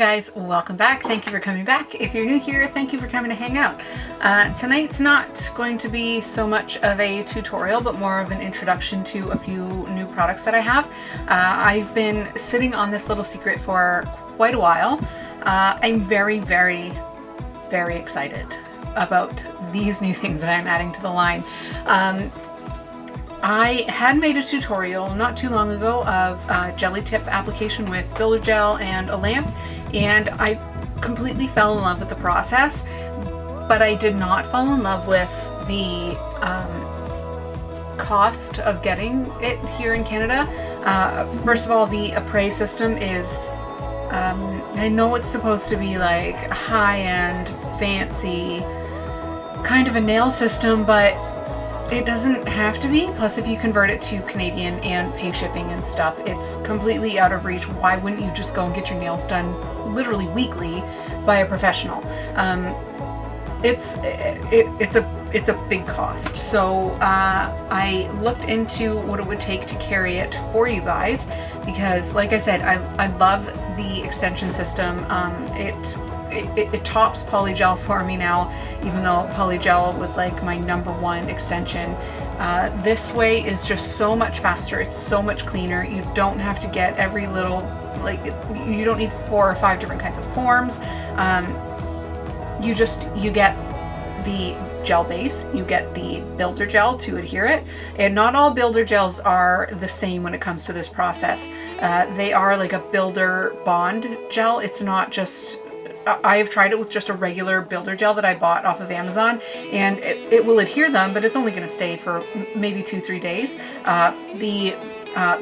guys, welcome back. Thank you for coming back. If you're new here, thank you for coming to hang out. Tonight's not going to be so much of a tutorial, but more of an introduction to a few new products that I have. I've been sitting on this little secret for quite a while. I'm very excited about these new things that I'm adding to the line. I had made a tutorial not too long ago of jelly tip application with builder gel and a lamp, and I completely fell in love with the process, but I did not fall in love with the cost of getting it here in Canada. First of all, the Ombre system is, I know it's supposed to be like a high-end, fancy kind of a nail system, but it doesn't have to be. Plus, if you convert it to Canadian and pay shipping and stuff, it's completely out of reach. Why wouldn't you just go and get your nails done literally weekly by a professional? It's a big cost. So I looked into what it would take to carry it for you guys, because like I said, I love the extension system. It tops polygel for me now, even though polygel was like my #1 extension. This way is just so much faster. It's so much cleaner. You don't have to get every little, you don't need 4 or 5 different kinds of forms. You get the gel base, you get the builder gel to adhere it, and not all builder gels are the same when it comes to this process. They are like a builder bond gel. It's not just, I have tried it with just a regular builder gel that I bought off of Amazon, and it will adhere them, but it's only going to stay for maybe 2-3 days. The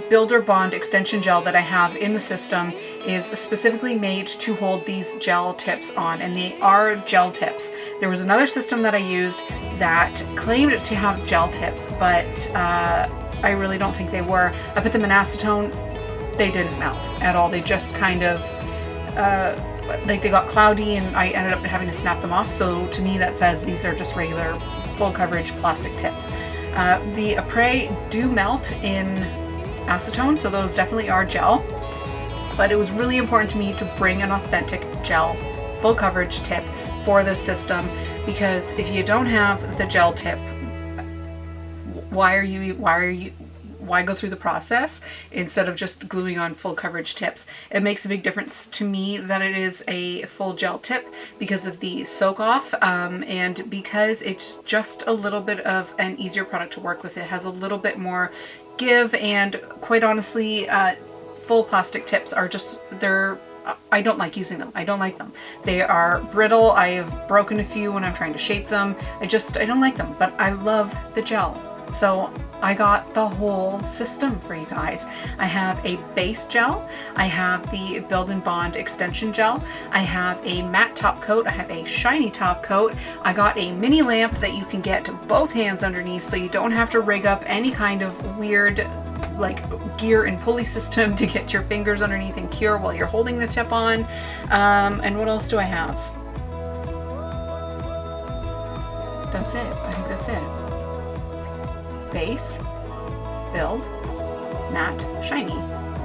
builder bond extension gel that I have in the system is specifically made to hold these gel tips on, and they are gel tips. There was another system that I used that claimed to have gel tips, but I really don't think they were. I put them in acetone. They didn't melt at all. They just kind of like they got cloudy, and I ended up having to snap them off. So to me that says these are just regular full coverage plastic tips. The Ombre do melt in acetone, so those definitely are gel, but it was really important to me to bring an authentic gel full coverage tip for this system, because if you don't have the gel tip, why go through the process instead of just gluing on full coverage tips? It makes a big difference to me that it is a full gel tip because of the soak off, and because it's just a little bit of an easier product to work with. It has a little bit more give, and quite honestly, full plastic tips are just, I don't like using them. I don't like them. They are brittle. I have broken a few when I'm trying to shape them. I don't like them, but I love the gel. So I got the whole system for you guys. I have a base gel, I have the build and bond extension gel, I have a matte top coat, I have a shiny top coat, I got a mini lamp that you can get both hands underneath, so you don't have to rig up any kind of weird like gear and pulley system to get your fingers underneath and cure while you're holding the tip on. And what else do I have? That's it. I think that's it. Base, build, matte, shiny,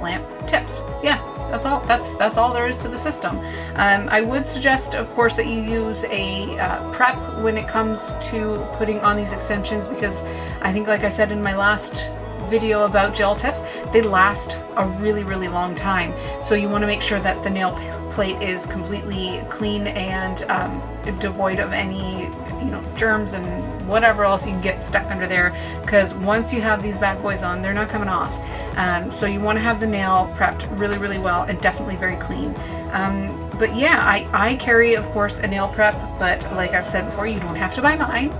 lamp, tips. Yeah, that's all. That's all there is to the system. I would suggest, of course, that you use a prep when it comes to putting on these extensions, because I think, like I said in my last video about gel tips, they last a really long time. So you want to make sure that the nail plate is completely clean and devoid of any germs and whatever else you can get stuck under there, because once you have these bad boys on, they're not coming off. So you want to have the nail prepped really well and definitely very clean. But yeah, I carry, of course, a nail prep, but like I've said before, you don't have to buy mine.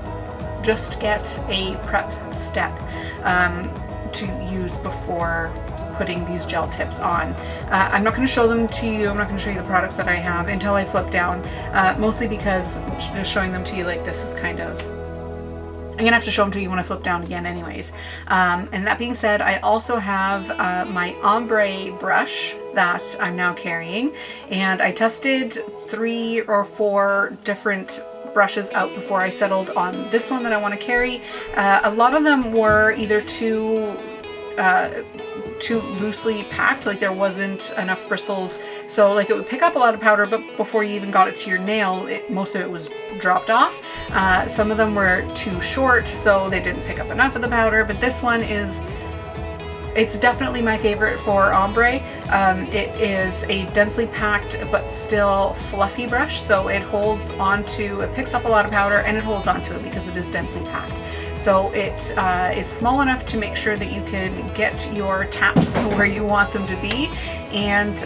Just get a prep step to use before putting these gel tips on. I'm not going to show them to you. I'm not going to show you the products that I have until I flip down, mostly because just showing them to you like this is kind of, I'm gonna have to show them to you when I flip down again anyways. And that being said, I also have my Ombre brush that I'm now carrying, and I tested 3 or 4 different brushes out before I settled on this one that I want to carry. A lot of them were either too too loosely packed, like there wasn't enough bristles. So like it would pick up a lot of powder, but before you even got it to your nail, most of it was dropped off. Some of them were too short, so they didn't pick up enough of the powder, but this one it's definitely my favorite for ombre. It is a densely packed but still fluffy brush, so it picks up a lot of powder and it holds onto it because it is densely packed. So it is small enough to make sure that you can get your taps where you want them to be. And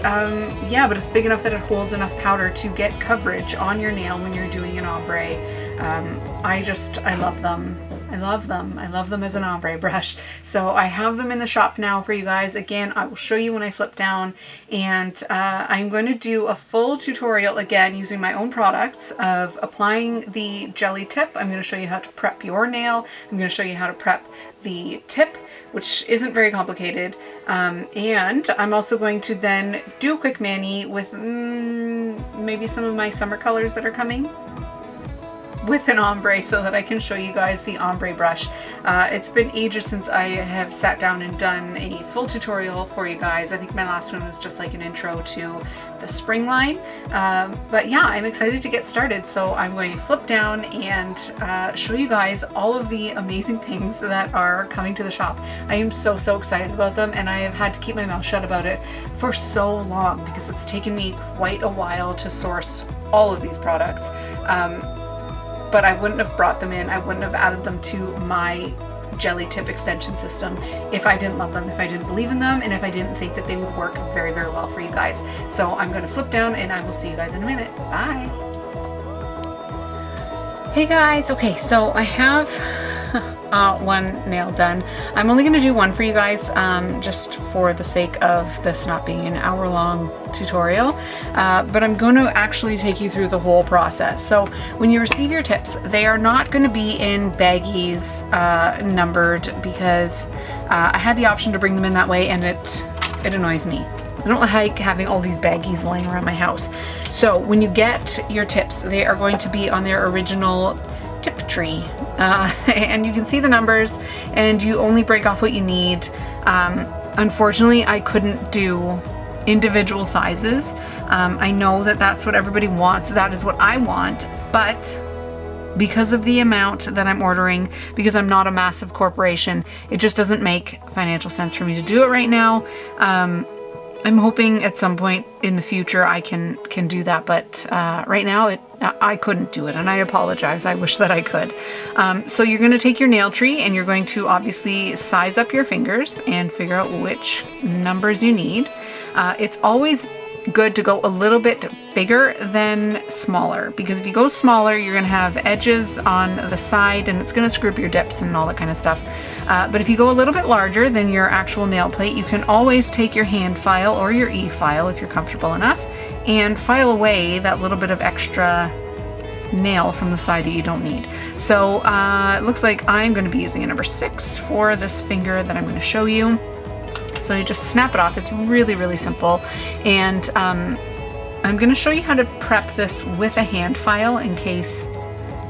yeah, but it's big enough that it holds enough powder to get coverage on your nail when you're doing an ombre. I love them. I love them. I love them as an ombre brush. So I have them in the shop now for you guys. Again, I will show you when I flip down, and I'm going to do a full tutorial again using my own products of applying the jelly tip. I'm going to show you how to prep your nail. I'm going to show you how to prep the tip, which isn't very complicated. And I'm also going to then do a quick mani with maybe some of my summer colors that are coming with an ombre, so that I can show you guys the ombre brush. It's been ages since I have sat down and done a full tutorial for you guys. I think my last one was just like an intro to the spring line. But yeah, I'm excited to get started. So I'm going to flip down and show you guys all of the amazing things that are coming to the shop. I am so excited about them, and I have had to keep my mouth shut about it for so long because it's taken me quite a while to source all of these products. But I wouldn't have brought them in, I wouldn't have added them to my jelly tip extension system if I didn't love them, if I didn't believe in them, and if I didn't think that they would work very well for you guys. So I'm going to flip down and I will see you guys in a minute. Bye! Hey guys, okay, so I have one nail done. I'm only going to do one for you guys, just for the sake of this not being an hour-long tutorial, but I'm going to actually take you through the whole process. So when you receive your tips, they are not going to be in baggies numbered, because I had the option to bring them in that way, and it annoys me. I don't like having all these baggies laying around my house. So when you get your tips, they are going to be on their original tip tree, and you can see the numbers, and you only break off what you need. Unfortunately, I couldn't do individual sizes. I know that that's what everybody wants. That is what I want, but because of the amount that I'm ordering, because I'm not a massive corporation, it just doesn't make financial sense for me to do it right now. I'm hoping at some point in the future I can do that, but right now I couldn't do it, and I apologize. I wish that I could. So you're going to take your nail tree, and you're going to obviously size up your fingers and figure out which numbers you need. It's always good to go a little bit bigger than smaller, because if you go smaller, you're going to have edges on the side, and it's going to screw up your dips and all that kind of stuff. But if you go a little bit larger than your actual nail plate, you can always take your hand file or your e-file, if you're comfortable enough, and file away that little bit of extra nail from the side that you don't need. So it looks like I'm going to be using a number 6 for this finger that I'm going to show you. So you just snap it off. It's really simple. And I'm going to show you how to prep this with a hand file in case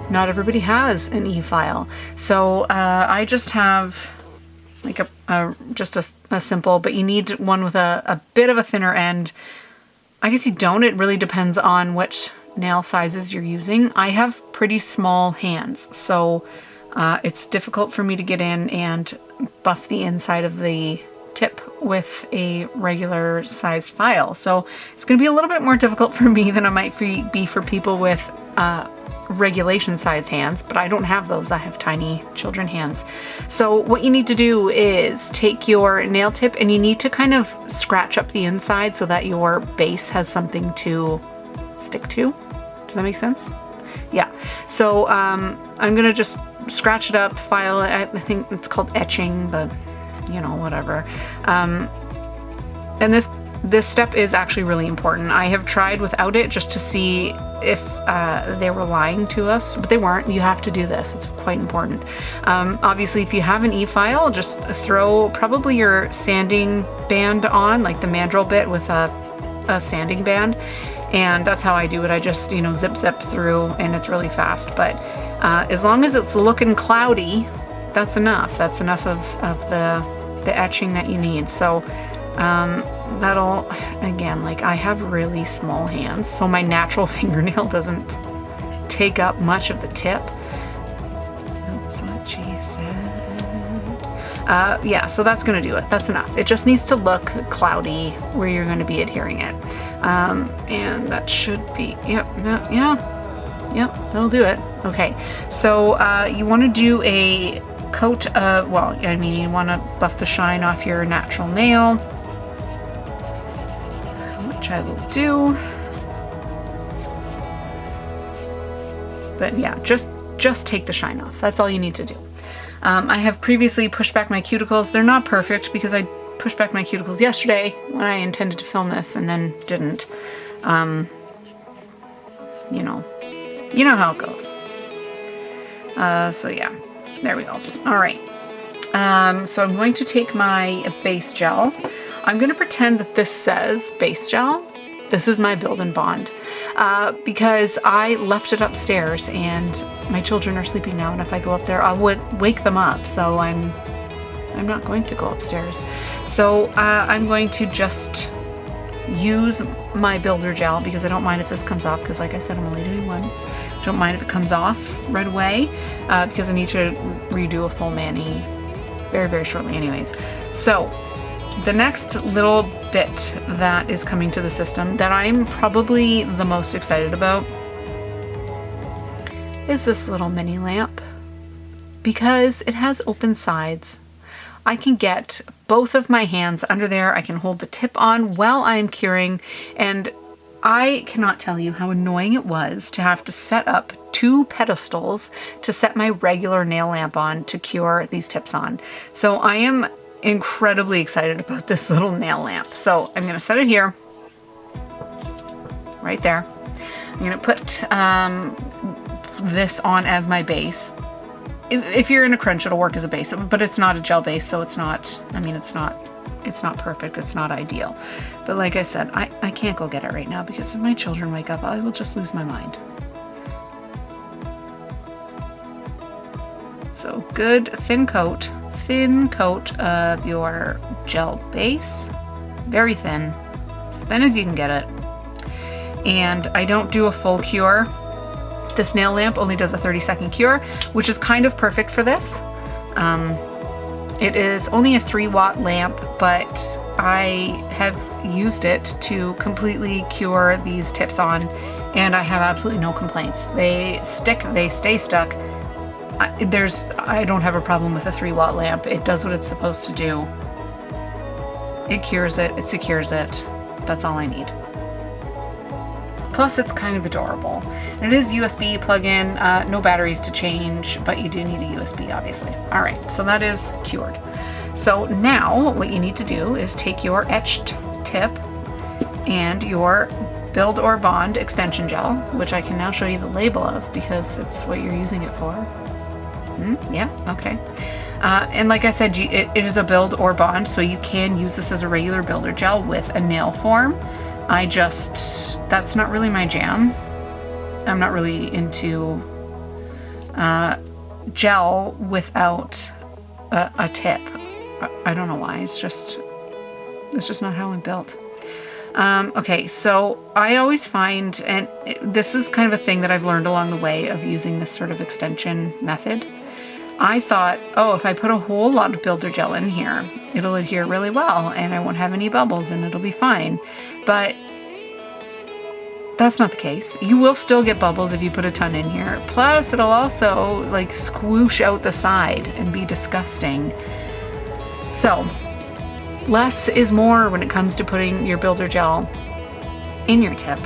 not everybody has an e-file. So I just have like just a simple, but you need one with a bit of a thinner end. I guess you don't. It really depends on which nail sizes you're using. I have pretty small hands, so it's difficult for me to get in and buff the inside of the tip with a regular sized file. So it's going to be a little bit more difficult for me than it might be for people with regulation sized hands, but I don't have those. I have tiny children hands. So what you need to do is take your nail tip, and you need to kind of scratch up the inside so that your base has something to stick to. Does that make sense? Yeah. So I'm going to just scratch it up, file it. I think it's called etching, but you know, whatever. And this step is actually really important. I have tried without it just to see if they were lying to us, but they weren't. You have to do this. It's quite important. Obviously, if you have an e-file, just throw probably your sanding band on, like the mandrel bit with a sanding band. And that's how I do it. I just, you know, zip through, and it's really fast. But as long as it's looking cloudy, that's enough. That's enough of the the etching that you need. So that'll, again, like I have really small hands, so my natural fingernail doesn't take up much of the tip. That's what she said. Yeah, so that's gonna do it. That's enough. It just needs to look cloudy where you're gonna be adhering it. And that should be, yep, that'll do it. Okay, so you wanna do a coat of, well, I mean, you wanna buff the shine off your natural nail, which I will do. But yeah, just take the shine off. That's all you need to do. I have previously pushed back my cuticles. They're not perfect because I pushed back my cuticles yesterday when I intended to film this and then didn't. You know how it goes. So yeah, there we go. All right. So I'm going to take my base gel. I'm going to pretend that this says base gel. This is my Build and Bond, because I left it upstairs and my children are sleeping now, and if I go up there, I'll wake them up. So I'm not going to go upstairs. So I'm going to just use my builder gel because I don't mind if this comes off, because like I said, I'm only doing one. I don't mind if it comes off right away because I need to redo a full mani very, very shortly anyways. So the next little bit that is coming to the system that I'm probably the most excited about is this little mini lamp, because it has open sides. I can get both of my hands under there. I can hold the tip on while I'm curing, and I cannot tell you how annoying it was to have to set up 2 pedestals to set my regular nail lamp on to cure these tips on. So I am incredibly excited about this little nail lamp. So I'm gonna set it here, right there. I'm gonna put this on as my base. If you're in a crunch, it'll work as a base, but it's not a gel base, so it's not, I mean, it's not perfect, it's not ideal. But like I said, I can't go get it right now because if my children wake up, I will just lose my mind. So good thin coat of your gel base, very thin, as thin as you can get it. And I don't do a full cure. This nail lamp only does a 30-second cure, which is kind of perfect for this. It is only a 3-watt lamp, but I have used it to completely cure these tips on, and I have absolutely no complaints. They stick, they stay stuck. I don't have a problem with a 3-watt lamp. It does what it's supposed to do. It cures it, it secures it. That's all I need. Plus, it's kind of adorable. And it is USB plug-in, no batteries to change, but you do need a USB, obviously. All right, so that is cured. So now what you need to do is take your etched tip and your Build or Bond extension gel, which I can now show you the label of because it's what you're using it for. Yeah, okay. And like I said, it is a Build or Bond, so you can use this as a regular builder gel with a nail form. That's not really my jam. I'm not really into gel without a tip. I don't know why, it's just not how I'm built. Okay, so I always find, and this is kind of a thing that I've learned along the way of using this sort of extension method. I thought, oh, if I put a whole lot of builder gel in here, it'll adhere really well and I won't have any bubbles and it'll be fine. But that's not the case. You will still get bubbles if you put a ton in here. Plus, it'll also like squoosh out the side and be disgusting. So, less is more when it comes to putting your builder gel in your tip.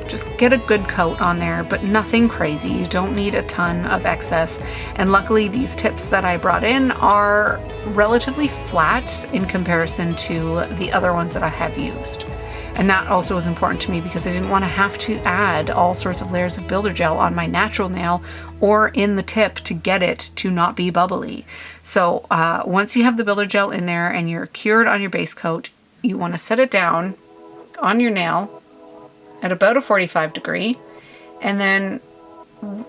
Just get a good coat on there, but nothing crazy. You don't need a ton of excess. And luckily, these tips that I brought in are relatively flat in comparison to the other ones that I have used. And that also was important to me because I didn't want to have to add all sorts of layers of builder gel on my natural nail or in the tip to get it to not be bubbly. So once you have the builder gel in there and you're cured on your base coat, you want to set it down on your nail at about a 45 degree, and then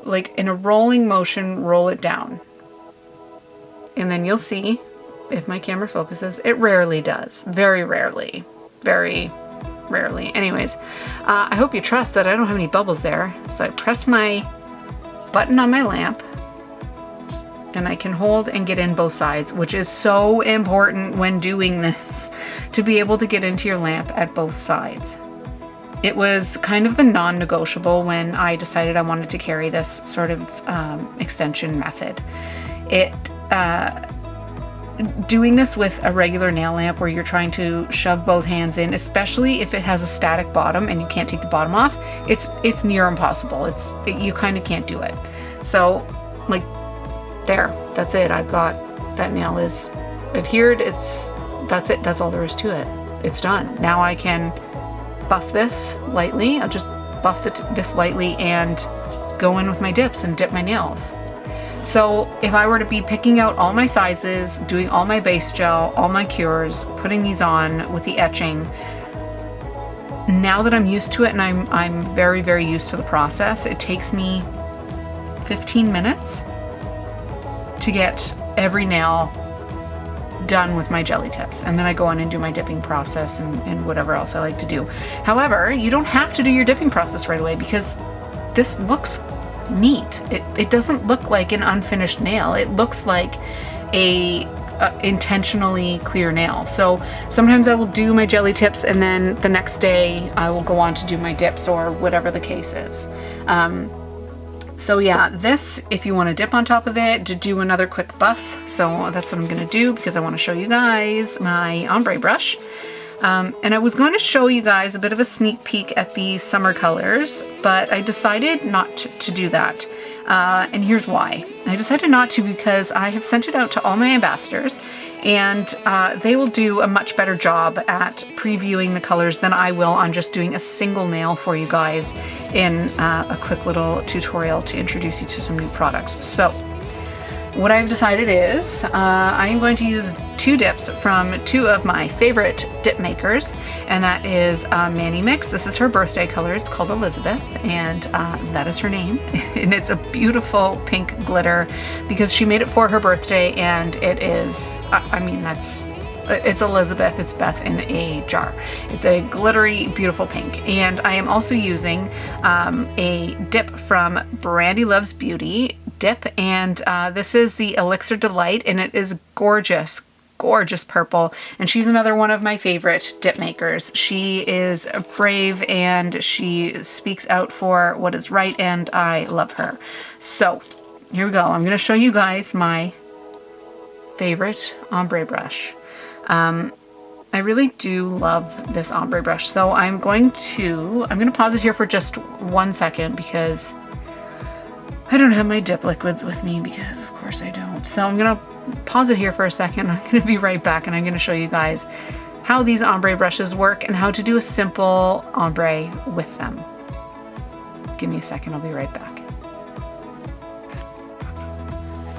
like in a rolling motion, roll it down. And then you'll see if my camera focuses. It rarely does. Very rarely. Very rarely. Anyways, I hope you trust that I don't have any bubbles there. So I press my button on my lamp, and I can hold and get in both sides, which is so important when doing this, to be able to get into your lamp at both sides. It was kind of the non-negotiable when I decided I wanted to carry this sort of extension method. Doing this with a regular nail lamp where you're trying to shove both hands in, especially if it has a static bottom and you can't take the bottom off, it's near impossible. You kind of can't do it. So like there, that's it. I've got that nail is adhered. That's it. That's all there is to it. It's done. Now I can buff this lightly. I'll just buff this lightly and go in with my dips and dip my nails. So if I were to be picking out all my sizes, doing all my base gel, all my cures, putting these on with the etching, now that I'm used to it and I'm very, very used to the process, it takes me 15 minutes to get every nail done with my jelly tips. And then I go on and do my dipping process and whatever else I like to do. However, you don't have to do your dipping process right away because this looks neat. It doesn't look like an unfinished nail. It looks like a intentionally clear nail. So sometimes I will do my jelly tips and then the next day I will go on to do my dips or whatever the case is. So yeah, this, if you want to dip on top of it, to do another quick buff. So that's what I'm going to do because I want to show you guys my ombre brush. And I was going to show you guys a bit of a sneak peek at the summer colors, but I decided not to do that. And here's why. I decided not to because I have sent it out to all my ambassadors, and they will do a much better job at previewing the colors than I will on just doing a single nail for you guys in a quick little tutorial to introduce you to some new products. So what I've decided is I am going to use 2 dips from 2 of my favorite dip makers, and that is Manny Mix. This is her birthday color. It's called Elizabeth, and that is her name. And it's a beautiful pink glitter because she made it for her birthday, and it is, I mean, it's Elizabeth, it's Beth in a jar. It's a glittery, beautiful pink. And I am also using a dip from Brandy Loves Beauty dip, and this is the Elixir Delight, and it is gorgeous, gorgeous purple. And she's another one of my favorite dip makers. She is brave and she speaks out for what is right, and I love her. So here we go. I'm going to show you guys my favorite ombre brush. I really do love this ombre brush. So I'm going to pause it here for just 1 second because I don't have my dip liquids with me, because of course I don't. So I'm gonna pause it here for a second. I'm gonna be right back and I'm gonna show you guys how these ombre brushes work and how to do a simple ombre with them. Give me a second, I'll be right back.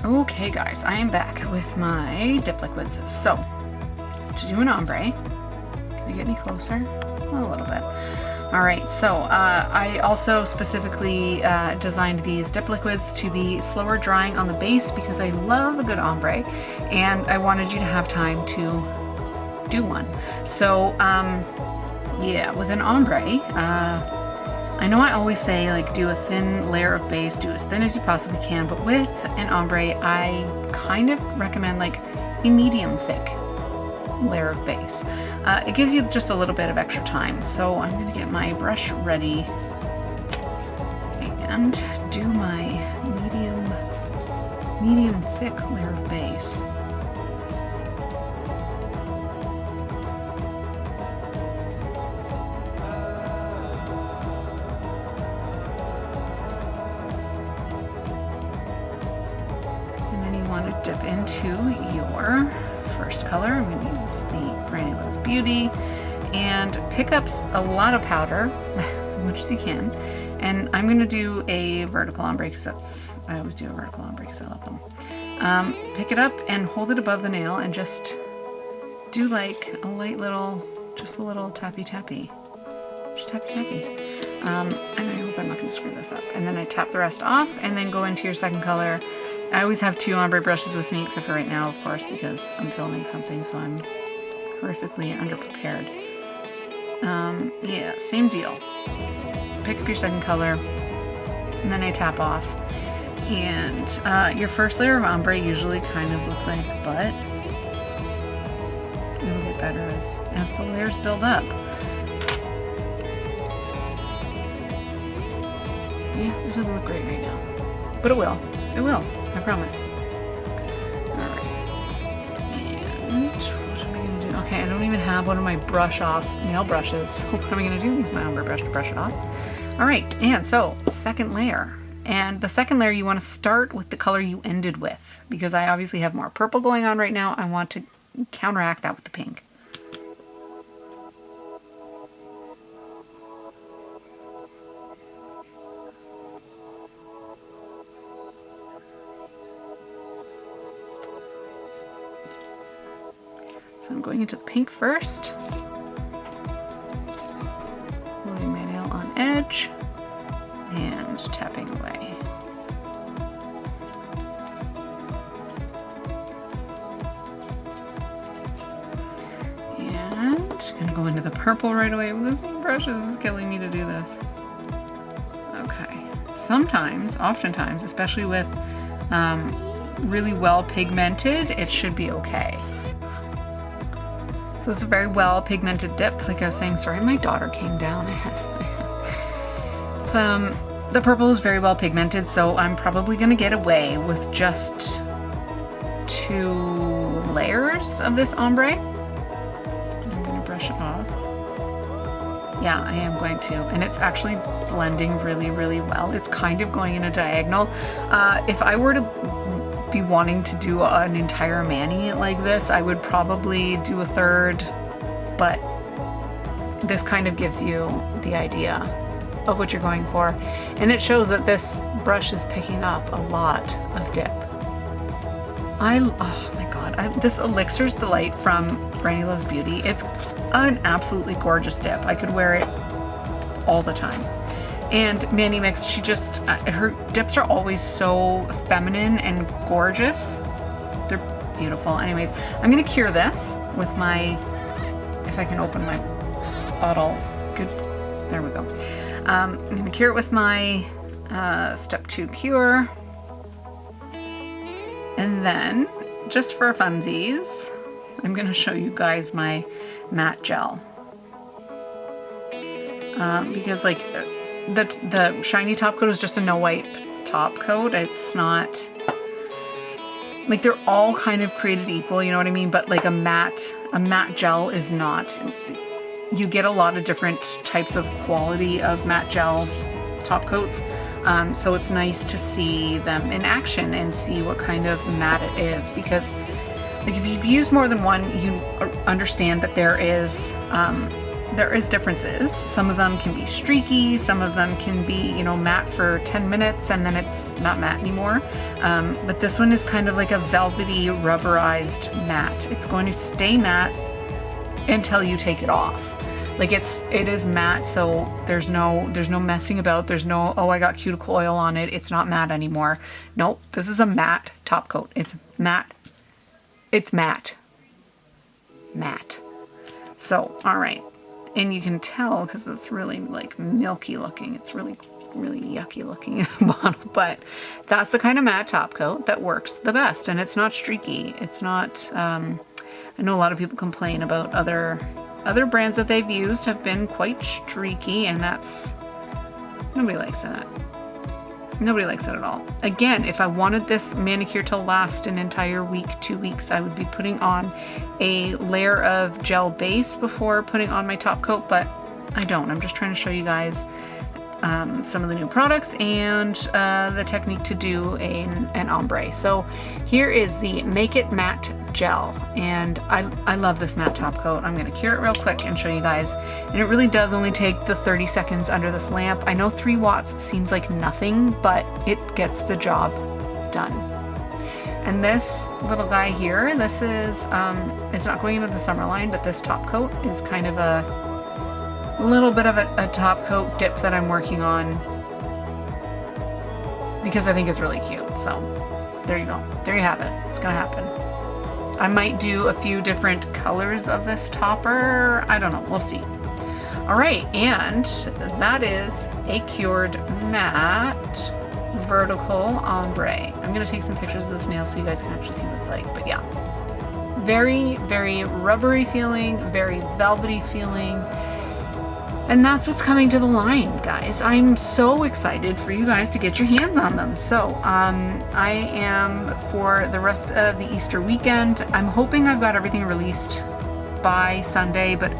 Okay guys, I am back with my dip liquids. So, to do an ombre, can I get any closer? A little bit. All right, so I also specifically designed these dip liquids to be slower drying on the base because I love a good ombre, and I wanted you to have time to do one. So yeah, with an ombre, I know I always say like do a thin layer of base, do as thin as you possibly can, but with an ombre, I kind of recommend like a medium thick layer of base. It gives you just a little bit of extra time. So I'm going to get my brush ready and do my medium thick layer of base. And then you want to dip into your first color. I'm going to use the Brandy Loves Beauty and pick up a lot of powder, as much as you can. And I'm going to do a vertical ombre because I always do a vertical ombre because I love them. Pick it up and hold it above the nail and just do like a light little, just a little tappy tappy. Just tappy tappy. And I hope I'm not going to screw this up. And then I tap the rest off and then go into your second color. I always have 2 ombre brushes with me, except for right now, of course, because I'm filming something, so I'm horrifically underprepared. Yeah, same deal. Pick up your second color, and then I tap off. And your first layer of ombre usually kind of looks like a butt. It'll get better as the layers build up. Yeah, it doesn't look great right now, but it will. It will, I promise. Alright. And what am I going to do? Okay, I don't even have one of my brush off nail brushes, so what am I going to do? Use my ombre brush to brush it off. Alright, and so, second layer. And the second layer, you want to start with the color you ended with, because I obviously have more purple going on right now. I want to counteract that with the pink. So I'm going into the pink first. Holding my nail on edge and tapping away. And gonna go into the purple right away. This brush is killing me to do this. Okay. Sometimes, oftentimes, especially with really well pigmented, it should be okay. So it's a very well pigmented dip, like I was saying. Sorry, my daughter came down. The purple is very well pigmented, so I'm probably gonna get away with just 2 layers of this ombre. And I'm gonna brush it off. Yeah, I am going to. And it's actually blending really, really well. It's kind of going in a diagonal. If I were to be wanting to do an entire mani like this, I would probably do a third, but this kind of gives you the idea of what you're going for. And it shows that this brush is picking up a lot of dip. Oh my god, this Elixir's Delight from Brandy Loves Beauty, it's an absolutely gorgeous dip. I could wear it all the time. And Mani Mix, she just, her dips are always so feminine and gorgeous. They're beautiful. Anyways, I'm gonna cure this with my, if I can open my bottle. Good, there we go. I'm gonna cure it with my step 2 cure. And then, just for funsies, I'm gonna show you guys my matte gel. Because like, the shiny top coat is just a no wipe top coat. It's not like they're all kind of created equal, you know what I mean? But like a matte gel is not. You get a lot of different types of quality of matte gel top coats. So it's nice to see them in action and see what kind of matte it is, because like if you've used more than one, you understand that there is differences. Some of them can be streaky, some of them can be, you know, matte for 10 minutes and then it's not matte anymore. But this one is kind of like a velvety, rubberized matte. It's going to stay matte until you take it off. Like it is matte, so there's no messing about. There's no, oh, I got cuticle oil on it, it's not matte anymore. Nope, this is a matte top coat. It's matte. It's matte. Matte. So, all right. And you can tell because it's really like milky looking. It's really, really yucky looking in the bottle, but that's the kind of matte top coat that works the best. And it's not streaky. It's not, I know a lot of people complain about other brands that they've used have been quite streaky, and nobody likes that. Nobody likes it at all. Again, if I wanted this manicure to last an entire week, 2 weeks, I would be putting on a layer of gel base before putting on my top coat, but I don't. I'm just trying to show you guys some of the new products and the technique to do an ombre. So here is the Make It Matte Gel, and I love this matte top coat. I'm gonna cure it real quick and show you guys. And it really does only take the 30 seconds under this lamp. I know 3 watts seems like nothing, but it gets the job done. And this little guy here, this is, it's not going into the summer line, but this top coat is kind of a little bit of a top coat dip that I'm working on because I think it's really cute. So there you go. There you have it. It's gonna happen. I might do a few different colors of this topper. I don't know. We'll see. All right, and that is a cured matte vertical ombre. I'm gonna take some pictures of this nail so you guys can actually see what it's like. But yeah, very, very rubbery feeling, very velvety feeling. And that's what's coming to the line, guys. I'm so excited for you guys to get your hands on them. So I am, for the rest of the Easter weekend, I'm hoping I've got everything released by Sunday, but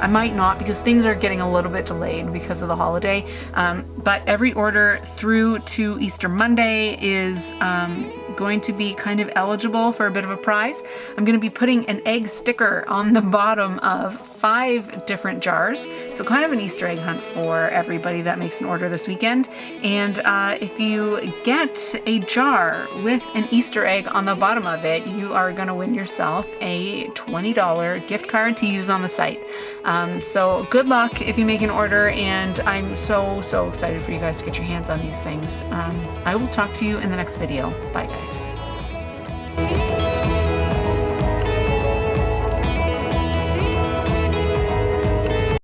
I might not because things are getting a little bit delayed because of the holiday. But every order through to Easter Monday is going to be kind of eligible for a bit of a prize. I'm going to be putting an egg sticker on the bottom of 5 different jars. So kind of an Easter egg hunt for everybody that makes an order this weekend. And if you get a jar with an Easter egg on the bottom of it, you are going to win yourself a $20 gift card to use on the site. So good luck if you make an order, and I'm so excited for you guys to get your hands on these things. I will talk to you in the next video. Bye, guys.